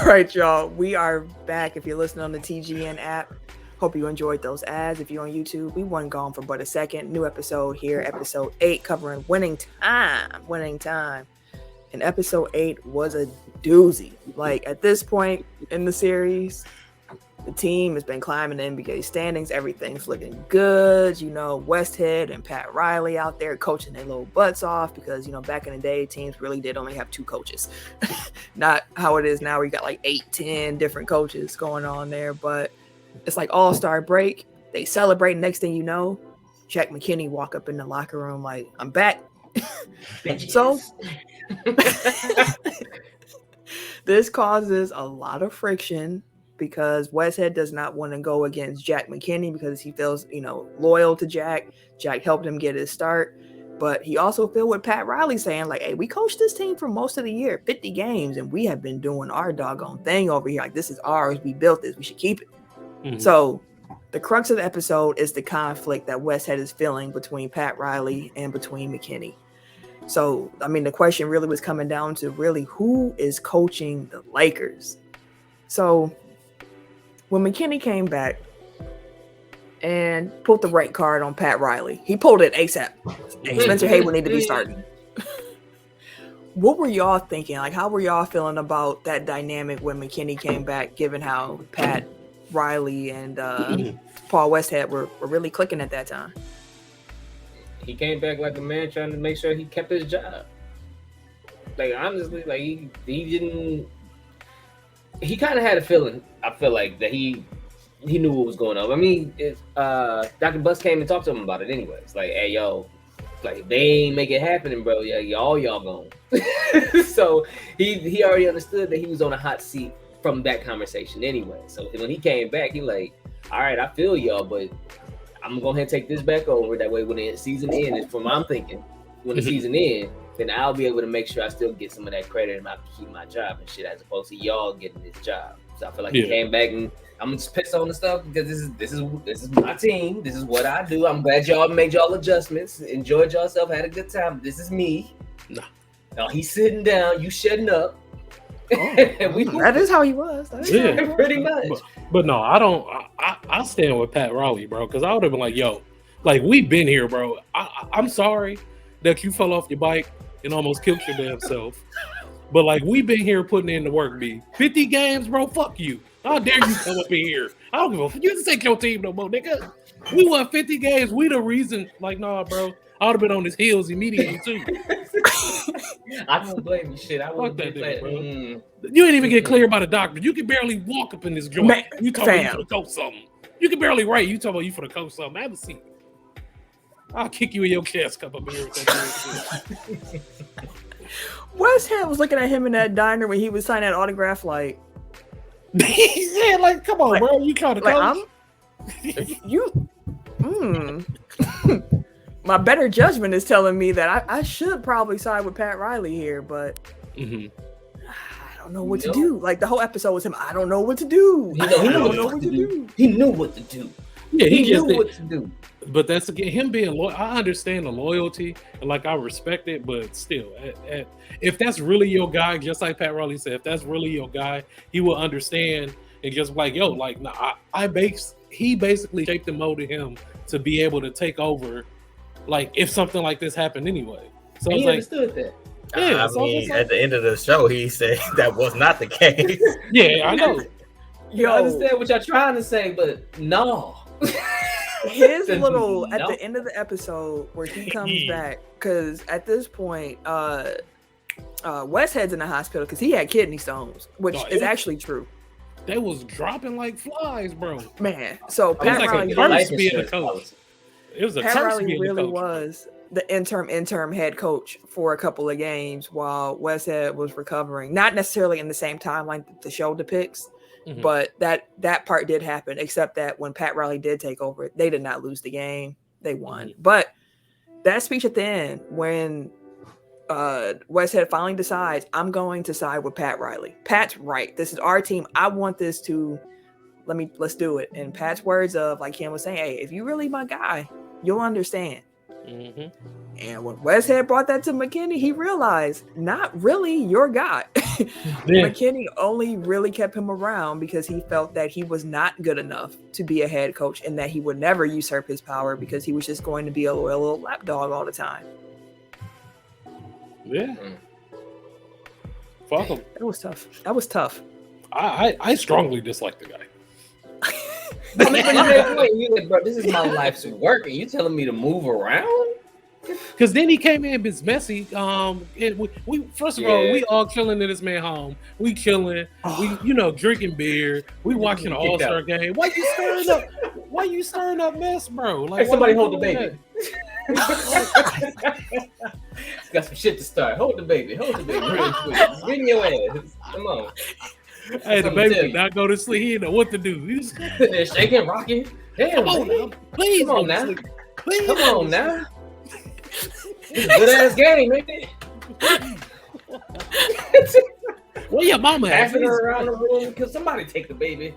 right, y'all. We are back. If you're listening on the TGN app, hope you enjoyed those ads. If you're on YouTube, we weren't gone for but a second. New episode here, episode 8, covering winning time. And episode 8 was a doozy. Like, at this point in the series, the team has been climbing the NBA standings. Everything's looking good. You know, Westhead and Pat Riley out there coaching their little butts off because, you know, back in the day, teams really did only have 2 coaches. Not how it is now where you got like 8-10 different coaches going on there. But it's like all-star break. They celebrate. Next thing you know, Jack McKinney walk up in the locker room like, I'm back. So this causes a lot of friction because Westhead does not want to go against Jack McKinney because he feels, you know, loyal to Jack. Jack helped him get his start. But he also feel what Pat Riley saying, like, hey, we coached this team for most of the year, 50 games, and we have been doing our doggone thing over here. Like, this is ours. We built this. We should keep it. Mm-hmm. So the crux of the episode is the conflict that Westhead is feeling between Pat Riley and between McKinney. So, I mean, the question really was coming down to really who is coaching the Lakers. So when McKinney came back and put the right card on Pat Riley, he pulled it ASAP. Hey, Spencer Haywood need to be starting. What were y'all thinking? Like, how were y'all feeling about that dynamic when McKinney came back, given how Pat Riley and Paul Westhead were really clicking at that time? He came back like a man trying to make sure he kept his job. Like, honestly, like he didn't. He kind of had a feeling. I feel like that he knew what was going on. I mean, Dr. Buss came and talked to him about it anyway. It's like, hey, yo, like if they ain't make it happen, bro, yeah, y'all gone. So he already understood that he was on a hot seat from that conversation anyway. So when he came back, he like, all right, I feel y'all, but I'm gonna go ahead and take this back over. That way, when the season ends, from I'm thinking, when the season ends, then I'll be able to make sure I still get some of that credit and I can keep my job and shit, as opposed to y'all getting this job. So I feel like he came back and I'm just pissed on the stuff because this is my team. This is what I do. I'm glad y'all made y'all adjustments, enjoyed yourself, had a good time. This is me. No, he's sitting down, you shutting up. Oh, that is how he was. Pretty much. But no, I don't. I stand with Pat Riley, bro, because I would have been like, yo, like we've been here, bro. I'm sorry that you fell off your bike and almost killed your damn self. But like we've been here putting in the work, B. 50 games, bro. Fuck you. How dare you come up in here? I don't give a fuck. You didn't take your team no more, nigga. We won 50 games. We the reason. Like, nah, bro. I would have been on his heels immediately too. I don't blame you, shit. I would that day, bro. You didn't even get cleared by the doctor. You can barely walk up in this joint. Man, you talking about you for the coach something. You can barely write. You talking about you for the coach something. I haven't seen it. I'll kick you in your chest cup up in here. Westhead was looking at him in that diner when he was signing that autograph, like, yeah, like, come on, like, bro. You called the coach. My better judgment is telling me that I should probably side with Pat Riley here, but I don't know what to do. Like, the whole episode was him, I don't know what to do. He knew what to do. Yeah, he knew what to do. But that's, again, him being loyal. I understand the loyalty, and, like, I respect it, but still, if that's really your guy, just like Pat Riley said, if that's really your guy, he will understand and just like, yo, like, nah, he basically shaped and molded him to be able to take over, like, if something like this happened anyway. So he it's like, understood that. Yeah, I mean, at the end of the show, he said that was not the case. Yeah, I know. Yo, I understand what y'all trying to say, but no. His little at the end of the episode where he comes back, because at this point, Westhead's in the hospital because he had kidney stones, which is actually true. They was dropping like flies, bro. Man, so Pat Riley being a coach. It was a Pat Riley really was the interim head coach for a couple of games while Westhead was recovering. Not necessarily in the same timeline that the show depicts, but that part did happen. Except that when Pat Riley did take over, they did not lose the game; they won. But that speech at the end, when Westhead finally decides, I'm going to side with Pat Riley. Pat's right. This is our team. I want this to let's do it. And Pat's words of, like Kim was saying, hey, if you really my guy, you'll understand. And when Westhead brought that to McKinney, he realized not really your guy. McKinney only really kept him around because he felt that he was not good enough to be a head coach and that he would never usurp his power because he was just going to be a loyal little lapdog all the time. Yeah. Fuck him. That was tough. That was tough. I strongly dislike the guy. I mean, you like, bro, this is my life's work, and you telling me to move around? Because then he came in, it's messy. We first of all, we all chilling in this man home. We chilling. We drinking beer. We watching an All-Star game. Why you stirring up? Why you stirring up mess, bro? Like, hey, somebody hold the baby. Got some shit to start. Hold the baby. Hold the baby real quick. Bring your ass. Come on. Hey, the baby did not go to sleep. He didn't know what to do. He was they're shaking, rocking. Damn, come on now. Please, come on now. Please, come on now. Good ass game, man. Where your mama at? Passing her around the room. Can somebody take the baby?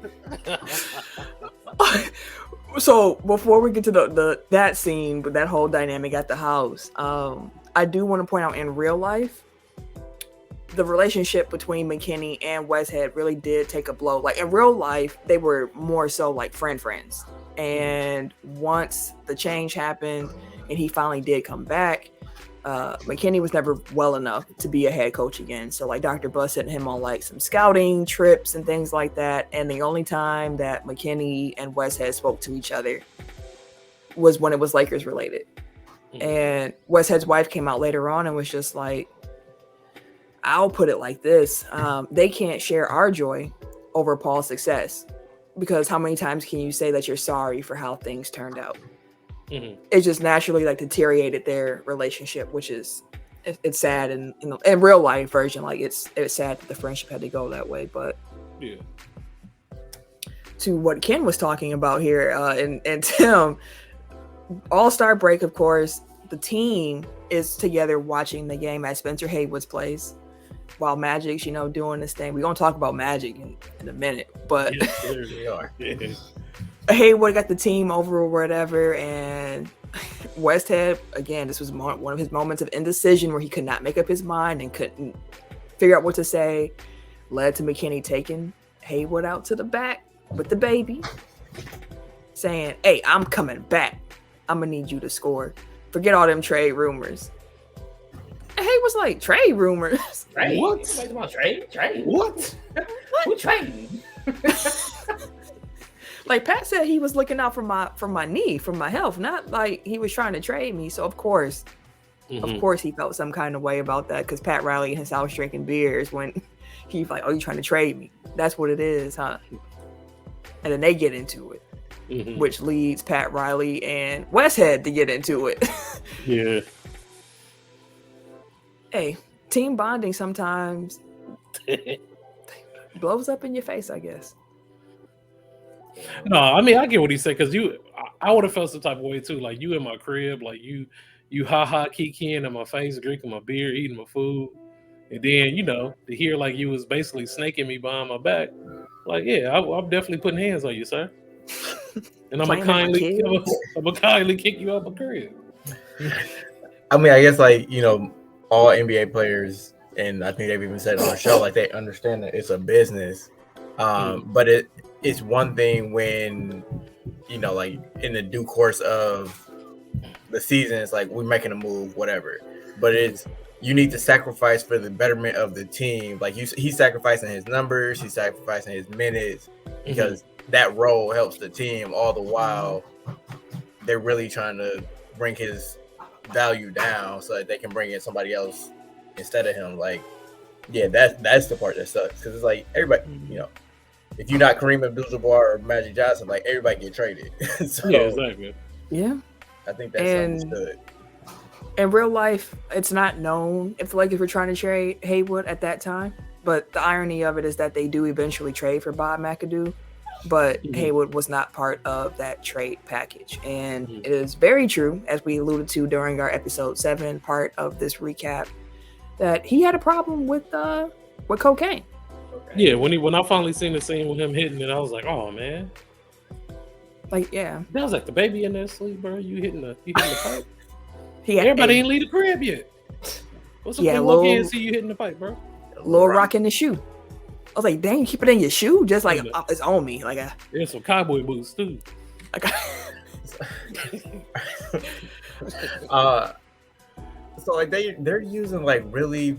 So before we get to that scene with that whole dynamic at the house, I do want to point out in real life, the relationship between McKinney and Westhead really did take a blow. Like in real life, they were more so like friends. And once the change happened and he finally did come back, McKinney was never well enough to be a head coach again. So like Dr. Buss sent him on like some scouting trips and things like that. And the only time that McKinney and Westhead spoke to each other was when it was Lakers related. And Westhead's wife came out later on and was just like, I'll put it like this. They can't share our joy over Paul's success, because how many times can you say that you're sorry for how things turned out? It just naturally like deteriorated their relationship, which is it's sad. And in real life version, like it's sad that the friendship had to go that way. But yeah, to what Ken was talking about here, and Tim, All-Star break, of course, the team is together watching the game at Spencer Haywood's place while Magic's, doing this thing. We're going to talk about Magic in a minute, but yes, we are. Haywood got the team over or whatever, and Westhead, again, this was one of his moments of indecision where he could not make up his mind and couldn't figure out what to say, led to McKinney taking Haywood out to the back with the baby, saying, hey, I'm coming back. I'm going to need you to score. Forget all them trade rumors. And Haywood was like, trade rumors? Trade? What? Talking about trade? What? Who trading? Like Pat said, he was looking out for my knee, for my health, not like he was trying to trade me. So of course he felt some kind of way about that, because Pat Riley in his house drinking beers when he's like, oh, you trying to trade me? That's what it is, huh? And then they get into it, which leads Pat Riley and Westhead to get into it. Yeah. Hey, team bonding sometimes blows up in your face, I guess. No, I mean, I get what he said, because I would have felt some type of way too. Like, you in my crib, like you kikiing in my face, drinking my beer, eating my food, and then to hear like you was basically snaking me behind my back. Like, yeah, I'm definitely putting hands on you, sir, and I'm gonna kindly kick you out my crib. I mean, I guess like all NBA players, and I think they've even said on the show, like they understand that it's a business, but it's one thing when, like in the due course of the season, it's like we're making a move, whatever. But you need to sacrifice for the betterment of the team. Like he's sacrificing his numbers, he's sacrificing his minutes, because that role helps the team. All the while, they're really trying to bring his value down so that they can bring in somebody else instead of him. Like, yeah, that's the part that sucks, because it's like everybody, if you're not Kareem Abdul-Jabbar or Magic Johnson, like everybody get traded. So, yeah, exactly. Yeah, I think that's understood. In real life, it's not known if the Lakers were trying to trade Haywood at that time, but the irony of it is that they do eventually trade for Bob McAdoo, but Haywood was not part of that trade package. And it is very true, as we alluded to during our episode 7 part of this recap, that he had a problem with cocaine. Yeah, when I finally seen the scene with him hitting it, I was like, oh man. Like, yeah. That was like, the baby in there asleep, bro. You hitting the pipe. Everybody ain't leave the crib yet. What's up? Walk in and see you hitting the pipe, bro. Little rock in the shoe. I was like, dang, you keep it in your shoe? Just like, it's on me. Like, there's some cowboy boots too. Like, so like they're using like really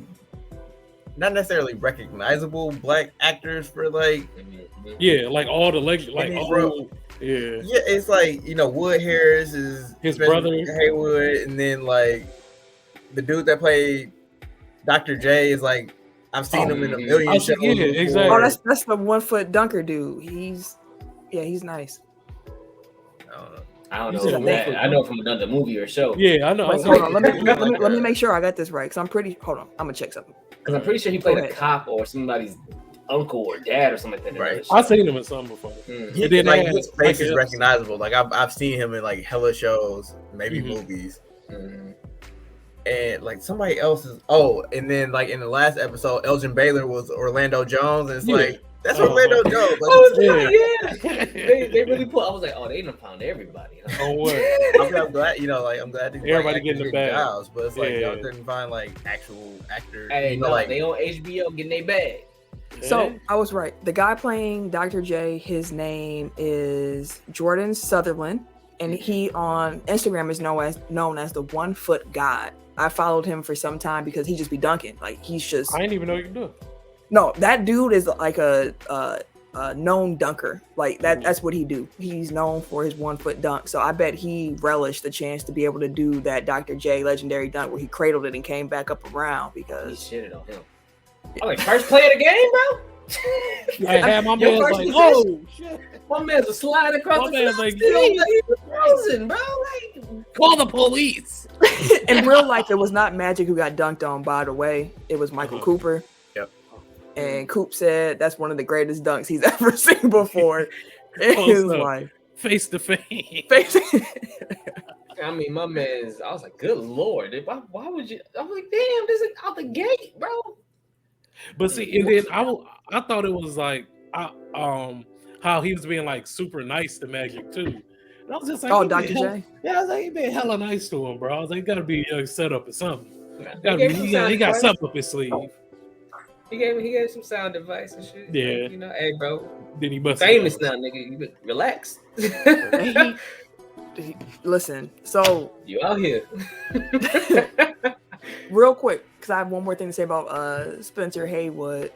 not necessarily recognizable black actors for like like all the it's like, you know, Wood Harris is his brother Haywood, and then like the dude that played Dr. J is like, I've seen him in a million shows. Yeah, exactly. Oh, that's the 1 foot dunker dude. He's nice. I don't know that. I know from another movie or show. Yeah, I know. Wait, hold on. Let me make sure I got this right. Cause I'm gonna check something. Because I'm pretty sure he played a cop or somebody's uncle or dad or something like that. Right. I've seen him in some before. Yeah, like his face is recognizable. Like I've seen him in like hella shows, maybe movies. And like somebody else is and then like in the last episode, Elgin Baylor was Orlando Jones, and it's like that's Orlando Jones. Like, they really put. I was like, they done found everybody. I'm glad, you know, like I'm glad everybody getting the bag. Jobs, but it's like y'all couldn't find like actual actors. Hey, you know, like they on HBO getting their bag. So I was right. The guy playing Dr. J, his name is Jordan Sutherland, and he on Instagram is known as the 1 foot god. I followed him for some time because he just be dunking. Like he's just. I didn't even know you could do it. No, that dude is like a known dunker. Like that's what he do. He's known for his 1 foot dunk. So I bet he relished the chance to be able to do that Dr. J legendary dunk where he cradled it and came back up around because he shitted on him. I'm like, first play of the game, bro. I had my man like, oh shit. My man's a slide across the field. Like, he was frozen, bro. Like, call the police. In real life, it was not Magic who got dunked on, by the way. It was Michael Cooper. Yep. And Coop said that's one of the greatest dunks he's ever seen before in his life. Face to face. I mean, my man's. I was like, good lord, why would you? I was like, damn, this is out the gate, bro. But see, and then I thought it was like how he was being like super nice to Magic too. And I was just like, Dr. J. Yeah, I was like, he been hella nice to him, bro. I was like, gotta be set up or something. He got something up his sleeve. He gave some sound advice and shit. Yeah, like, you know, hey, bro. Then he must famous now, nigga. You relax. Listen, so you out here. Real quick, because I have one more thing to say about Spencer Haywood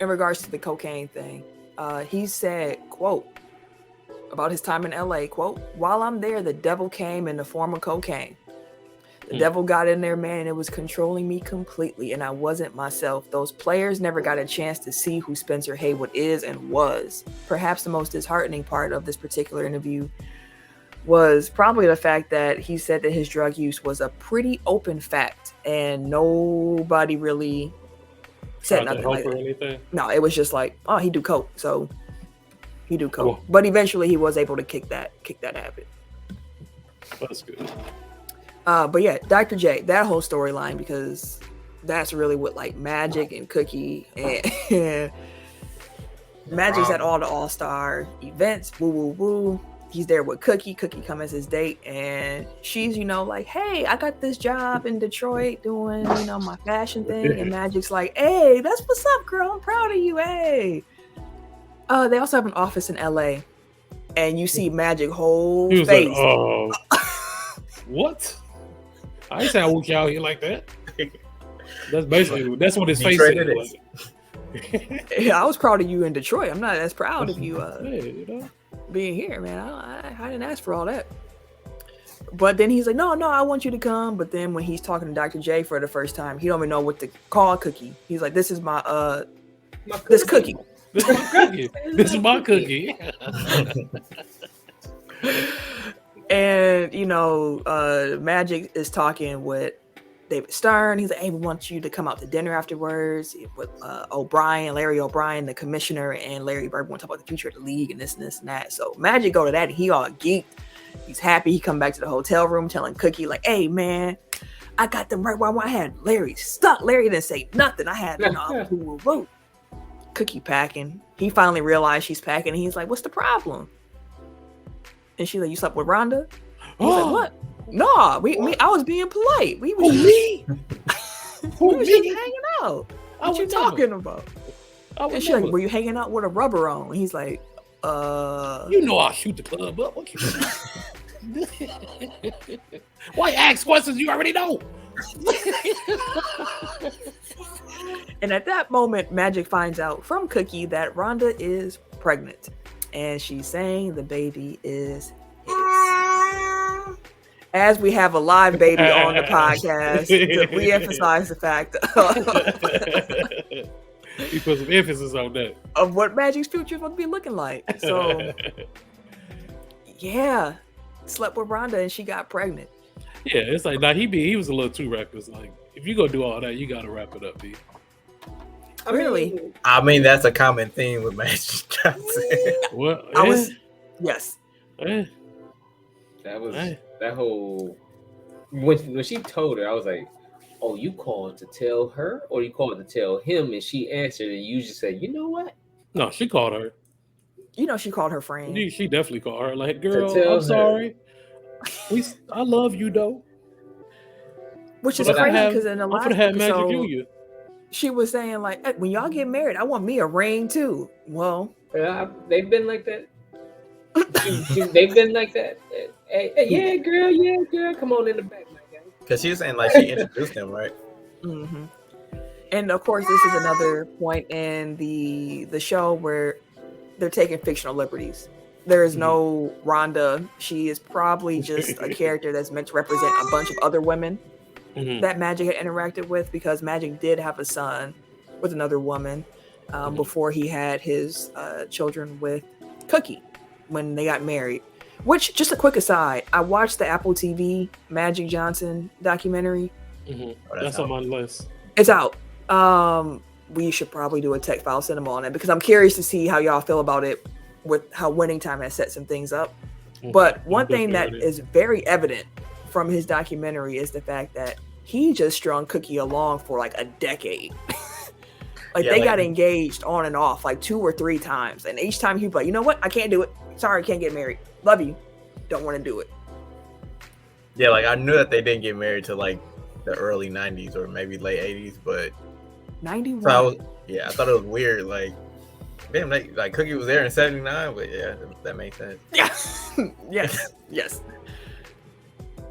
in regards to the cocaine thing. He said, quote, about his time in LA, quote, while I'm there, the devil came in the form of cocaine. The devil got in there, man, and it was controlling me completely, and I wasn't myself. Those players never got a chance to see who Spencer Haywood is and was. Perhaps the most disheartening part of this particular interview was probably the fact that he said that his drug use was a pretty open fact, and nobody really said nothing like that. No, it was just like, oh, he do coke, so he do coke. Cool. But eventually he was able to kick that habit. That's good. But yeah, Dr. J, that whole storyline, because that's really what like Magic and Cookie and Magic's at all the All-Star events. Woo, woo, woo. He's there with Cookie. Cookie come as his date, and she's, you know, like, hey, I got this job in Detroit doing, you know, my fashion thing. And Magic's like, hey, that's what's up, girl. I'm proud of you. Hey. They also have an office in LA, and you see Magic whole face. Like, what? I ain't say I walk you out here like that. That's what his face is. Yeah, I was proud of you in Detroit. I'm not as proud of you, you know? Being here, man. I didn't ask for all that. But then he's like, no, I want you to come. But then when he's talking to Dr. J for the first time, he don't even know what to call Cookie. He's like, this is my this Cookie. This is my cookie. This is my cookie. And, you know, Magic is talking with David Stern. He's like, hey, we want you to come out to dinner afterwards with Larry O'Brien, the commissioner, and Larry Bird. We want to talk about the future of the league and this and that. So Magic go to that, and he all geeked. He's happy. He come back to the hotel room telling Cookie, like, hey, man, I got them right where I had Larry stuck. Larry didn't say nothing. I had, you know, Cookie packing. He finally realized she's packing, and he's like, what's the problem? And she's like, you slept with Rhonda? He's like, what? No, I was being polite. We was just hanging out. What you would never. talking about? I would And she's never. like, were you hanging out with a rubber on? And he's like, You know I'll shoot the club up. What you Why ask questions you already know? And at that moment, Magic finds out from Cookie that Rhonda is pregnant. And she's saying the baby is his. As we have a live baby on the podcast, to re-emphasize the fact He put some emphasis on that. of what Magic's future is going to be looking like. So, yeah, slept with Rhonda and she got pregnant. Yeah, it's like nah, he was a little too reckless. Like if you gonna do all that, you gotta wrap it up, B. Really? I mean, that's a common theme with Magic Johnson. Well, I was, yes. That was Hey. that whole when she told her, I was like, "Oh, you called to tell her, or you called to tell him?" And she answered, and you just said, "You know what?" No, she called her. You know, she called her friend. She definitely called her. Like, girl, tell I'm her. sorry. I love you though. Which is But crazy because in the I'm last gonna have Magic episode, Jr. she was saying like, hey, when y'all get married, I want me a ring too. Well, They've been like that. They've been like that. Hey, yeah, girl, come on in the back, my guy. Because she was saying like she introduced him, right? mm-hmm. And of course, this is another point in the show where they're taking fictional liberties. There is no Rhonda. She is probably just a character that's meant to represent a bunch of other women that Magic had interacted with, because Magic did have a son with another woman before he had his children with Cookie when they got married. Which, just a quick aside, I watched the Apple TV Magic Johnson documentary. That's on my list. It's out. We should probably do a Tech Foul Cinema on it because I'm curious to see how y'all feel about it, with how Winning Time has set some things up. But one thing that is very evident from his documentary is the fact that he just strung Cookie along for like a decade. They got engaged on and off like 2 or 3 times. And each time he'd be like, you know what? I can't do it. Sorry, can't get married. Love you. Don't want to do it. Yeah, like I knew that they didn't get married to like the early 90s or maybe late 80s, but 91. so I thought it was weird. Like, damn, like Cookie was there in 79, but yeah, that makes sense. Yeah. yes.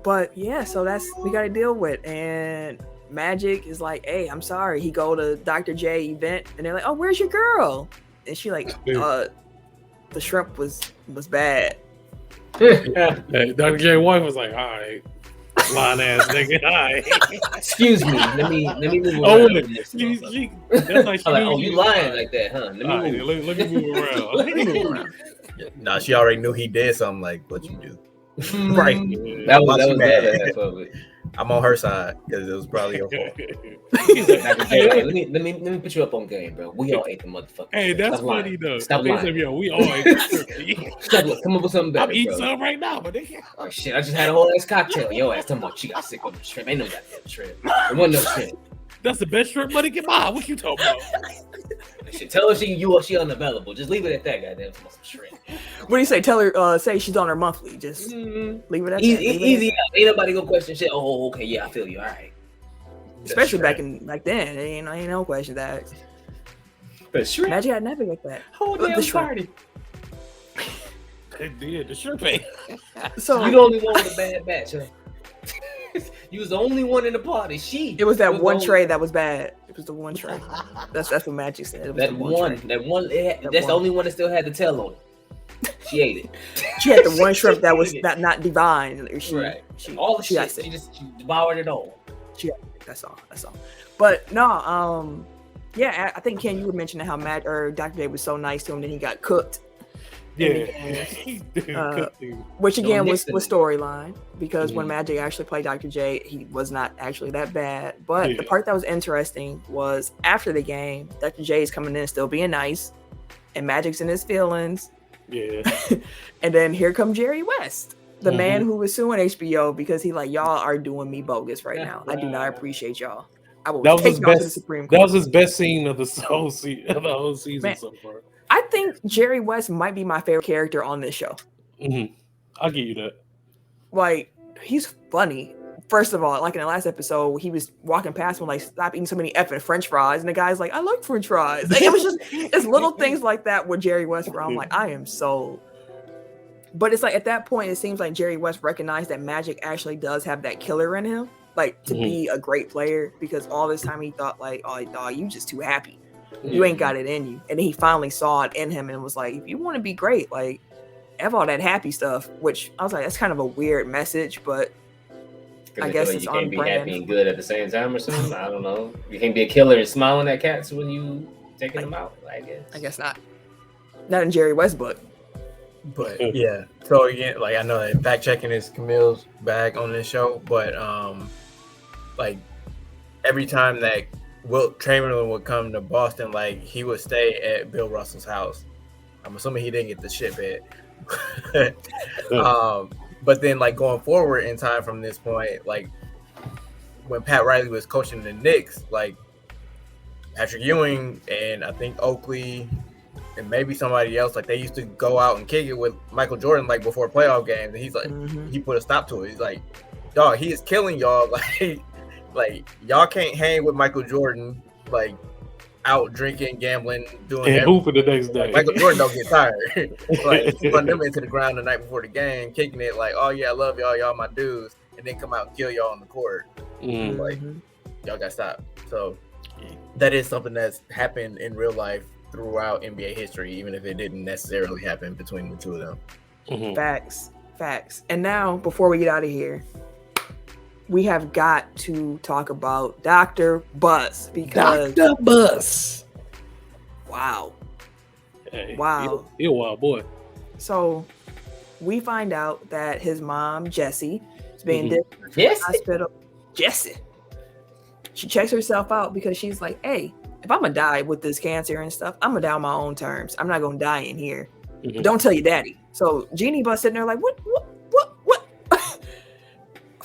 But yeah, so that's we got to deal with. And Magic is like, hey, I'm sorry. He go to Dr. J event and they're like, oh, where's your girl? And she like, the shrimp was bad. Hey, Dr. J wife was like, all right, lying ass nigga, all right. Excuse me, let me move Oh, around. that's like, I'm like, oh, you lying like that, huh? Let me all right, move. let me move around. Nah, she already knew he did something. Like, what you do? Right. That was Why she the mad? other half of it. I'm on her side because it was probably your fault. Hey, let me put you up on game, bro. We all ate the motherfucker. Hey, that's Stop funny lying. though. Stop They lying. said, yo, we all ate. Stop, come up with something better, I'm eating bro. some right now, but they Oh shit! I just had a whole ass cocktail. Yo, ass talking about she got sick with the shrimp. Ain't no goddamn shrimp. There wasn't no shrimp. that's the best shrimp money can buy. What you talking about? Shit, tell her she unavailable. Just leave it at that. Goddamn, some shrimp. What do you say? Tell her, say she's on her monthly. Just leave it at that. Easy, Leave it at easy. that. Ain't nobody gonna question shit. Oh, okay, yeah, I feel you. All right. Especially back then, ain't no question to ask. But shrimp. Magic had never get that. Whole The damn shrimp. party. They did the shrimp ate. So You the only one with a bad batch, huh? You was the only one in the party. it was that one the tray that was bad. It was the one tray. That's what Magic said. It was That the one. tray. That one. That's That the one. only one that still had the tail on it. She ate it. She had the one shrimp that was not divine. Right. She, All the she got shit. sick. She devoured it all. That's all. But no, yeah, I think Ken, you were mentioning how Dr. J was so nice to him that he got cooked. Yeah. Which again was Nixon. storyline, because when Magic actually played Dr. J, he was not actually that bad. But the part that was interesting was after the game, Dr. J is coming in still being nice, and Magic's in his feelings. Yeah. And then here come Jerry West, the man who was suing HBO because he like, y'all are doing me bogus right now. I do not appreciate y'all. I will That was take his y'all to the best. Supreme That Court. was his best scene of the whole season Man. so far. I think Jerry West might be my favorite character on this show. I'll give you that. Like, he's funny. First of all, like in the last episode, he was walking past him like, stop eating so many effing French fries. And the guy's like, I like French fries. Like, it was just, it's little things like that with Jerry West where I'm like, I am sold. But it's like at that point, it seems like Jerry West recognized that Magic actually does have that killer in him, like to be a great player, because all this time he thought like, oh, dog, you just too happy. You ain't got it in you. And then he finally saw it in him and was like, if you want to be great, like have all that happy stuff, which I was like, that's kind of a weird message, but I guess it's you on can't be brand. happy and good at the same time or something. I don't know. You can't be a killer and smiling at cats when you taking them out. I guess not. Not in Jerry West's book. But yeah. So again, like I know that fact checking is Camille's bag on this show, but like every time that Wilt Chamberlain would come to Boston, like he would stay at Bill Russell's house. I'm assuming he didn't get the shit bed. But then, like going forward in time from this point, like when Pat Riley was coaching the Knicks, like Patrick Ewing and I think Oakley and maybe somebody else, like they used to go out and kick it with Michael Jordan, like before playoff games, and he's like, he put a stop to it. He's like, dog, he is killing y'all. Like y'all can't hang with Michael Jordan, like out drinking, gambling, doing and hooping the next day. Like, Michael Jordan don't get tired. Like he run them into the ground the night before the game, kicking it like, oh yeah, I love y'all my dudes, and then come out and kill y'all on the court. Like y'all gotta stop. So that is something that's happened in real life throughout NBA history, even if it didn't necessarily happen between the two of them. Facts. And now, before we get out of here, we have got to talk about Dr. Buzz, because Dr. Buzz. Wow. Hey, Wow. He a wild boy. So we find out that his mom, Jessie, is being discharged from the hospital. Jessie. She checks herself out because she's like, hey, if I'm gonna die with this cancer and stuff, I'm gonna die on my own terms. I'm not gonna die in here. Don't tell your daddy. So Jeannie Buzz sitting there like, what?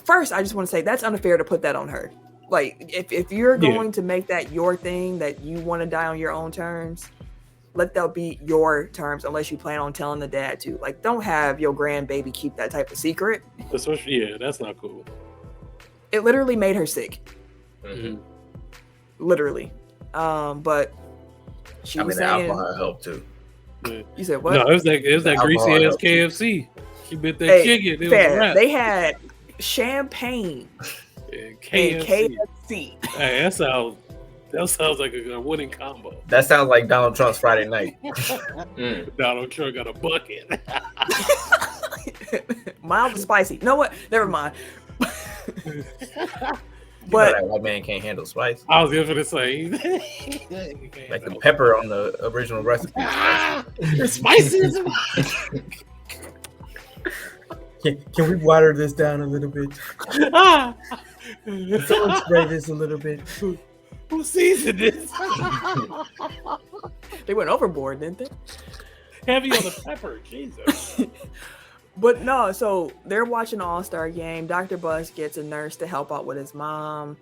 First, I just want to say that's unfair to put that on her. Like, if you're going to make that your thing, that you want to die on your own terms, let that be your terms, unless you plan on telling the dad to. Like, don't have your grandbaby keep that type of secret. Especially, that's not cool. It literally made her sick. Literally. But she was saying, alcohol helped too. You said what? No, it was that greasy ass KFC. She bit that chicken. They had champagne and KFC. Hey, that sounds like a winning combo. That sounds like Donald Trump's Friday night. Donald Trump got a bucket. Mild and spicy. You know what? Never mind. But that white man can't handle spice. I was just gonna say, like the pepper on the original recipe. The spices. Can we water this down a little bit? Someone spray this a little bit. Who seasoned this? They went overboard, didn't they? Heavy on the pepper, Jesus. But no, so they're watching the All-Star game. Dr. Buzz gets a nurse to help out with his mom.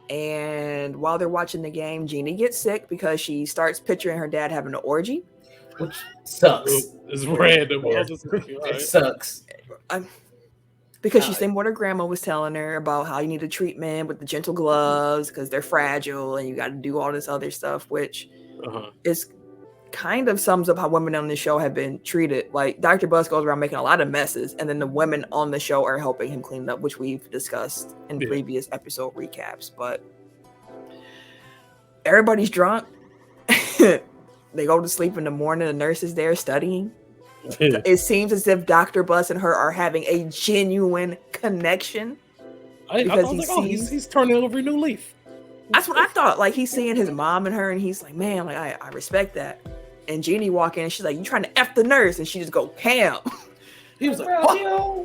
And while they're watching the game, Jeannie gets sick because she starts picturing her dad having an orgy. Which sucks. It's random. Yeah. It sucks. Because she's saying what her grandma was telling her about how you need to treat men with the gentle gloves because they're fragile and you got to do all this other stuff, which is kind of sums up how women on this show have been treated. Like Dr. Buzz goes around making a lot of messes, and then the women on the show are helping him clean it up, which we've discussed in previous episode recaps. But everybody's drunk. They go to sleep in the morning. The nurse is there studying. It seems as if Dr. Buzz and her are having a genuine connection. Because he's turning over a new leaf. That's what I thought. Like, he's seeing his mom and her, and he's like, man, like I respect that. And Jeannie walk in, and she's like, you trying to F the nurse? And she just go, Cam. He was like,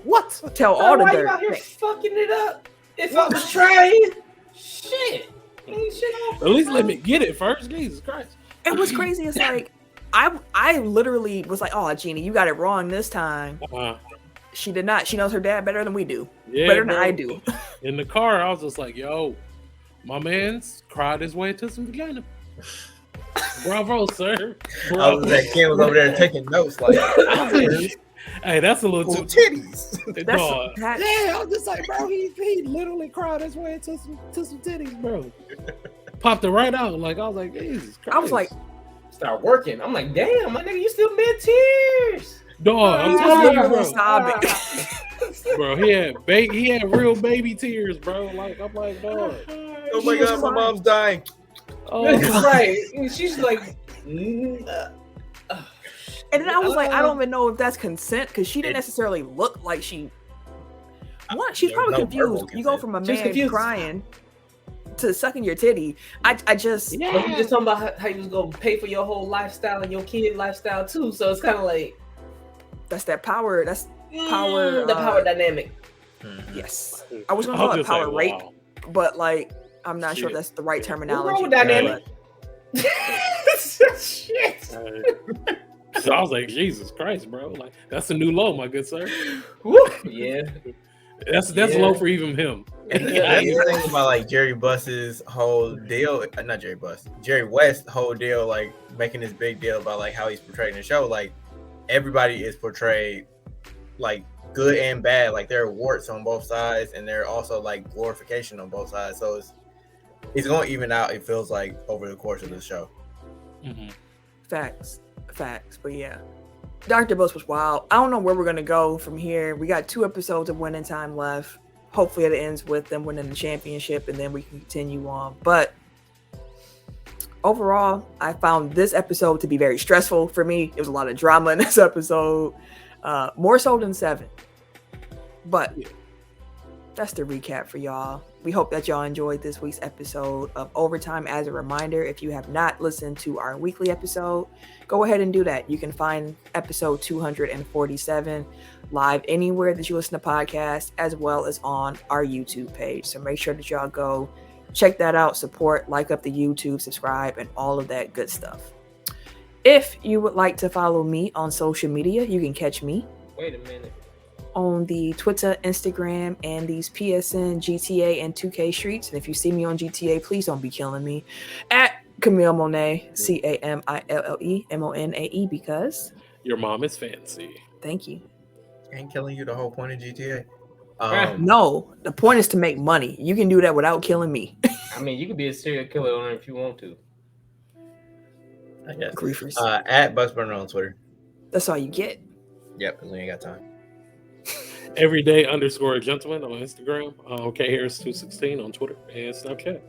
what? Tell all the dirt. Why you out here fucking it up? If I was trying, shit. At least let me get it first. Jesus Christ. And what's crazy is like, I literally was like, oh, Jeannie, you got it wrong this time. She did not. She knows her dad better than we do. Better than I do. In the car, I was just like, yo, my man's cried his way into some vagina. Bravo, sir. I was like, Ken was over there taking notes. Like, Hey, that's a little Cool too titties. dog. That, Yeah, I'm just like, bro, he literally cried his way to some titties, bro. Popped it right out. Like I was like, Jesus Christ. I was like, Start working. I'm like, damn, my nigga, you still mid tears. dog, I'm he telling was you, literally bro. sobbing. Bro, he had real baby tears, bro. Like I'm like, dog. Oh my god, my mom's dying. Oh, Right. She's like, And then I was like, I don't even know if that's consent because she didn't necessarily look like she. What? She's There's probably no verbal confused. You go consent. from a She was man confused. crying to sucking your titty. I just. yeah. but you just talking about how you was gonna pay for your whole lifestyle and your kid lifestyle too. So it's kind of like That's that power. That's power. the power dynamic. Yes. I was gonna I'll call it just power say, rape, wow. but like I'm not sure Shit. if that's the right What's terminology. wrong with dynamic? but- Shit. So I was like, Jesus Christ, bro. Like that's a new low, my good sir. Woo. Yeah. That's Yeah. low for even him. And that's the thing about like Jerry Buss's whole deal. Not Jerry Buss, Jerry West's whole deal, like making this big deal about like how he's portrayed in the show. Like everybody is portrayed like good and bad. Like there are warts on both sides, and there are also like glorification on both sides. So it's going to even out. It feels like over the course of the show. Mhm. Facts. But yeah, Dr. Buss was wild. I don't know where we're gonna go from here. We got 2 episodes of Winning Time left. Hopefully it ends with them winning the championship and then we can continue on. But overall, I found this episode to be very stressful for me. There was a lot of drama in this episode, more so than 7. But that's the recap for y'all. We hope that y'all enjoyed this week's episode of Overtime. As a reminder, if you have not listened to our weekly episode, go ahead and do that. You can find episode 247 live anywhere that you listen to podcasts, as well as on our YouTube page. So make sure that y'all go check that out, support, like up the YouTube, subscribe, and all of that good stuff. If you would like to follow me on social media, you can catch me Wait a minute. on the Twitter, Instagram, and these PSN, GTA, and 2K streets. And if you see me on GTA, please don't be killing me. At Camille Monet, CamilleMonae, because Your mom is fancy. thank you. Ain't killing you the whole point of GTA. No, the point is to make money. You can do that without killing me. I mean, you could be a serial killer owner if you want to. I guess. Griefers. At Bucks Burner on Twitter. That's all you get. Yep, because we ain't got time. Everyday_gentleman on Instagram. KHarris216 on Twitter and Snapchat.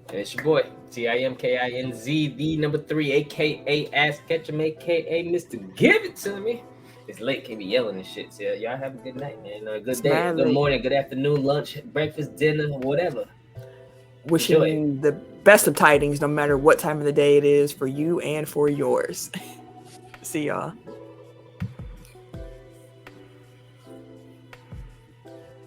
And it's your boy, TIMKINZ, the number 3, aka Ask Ketchum, aka Mr. Give It To Me. It's late, can't be yelling and shit. So y'all have a good night, man. Good It's day, mad good late. morning, good afternoon, lunch, breakfast, dinner, whatever. Wishing Enjoy you the best of tidings, no matter what time of the day it is for you and for yours. See y'all.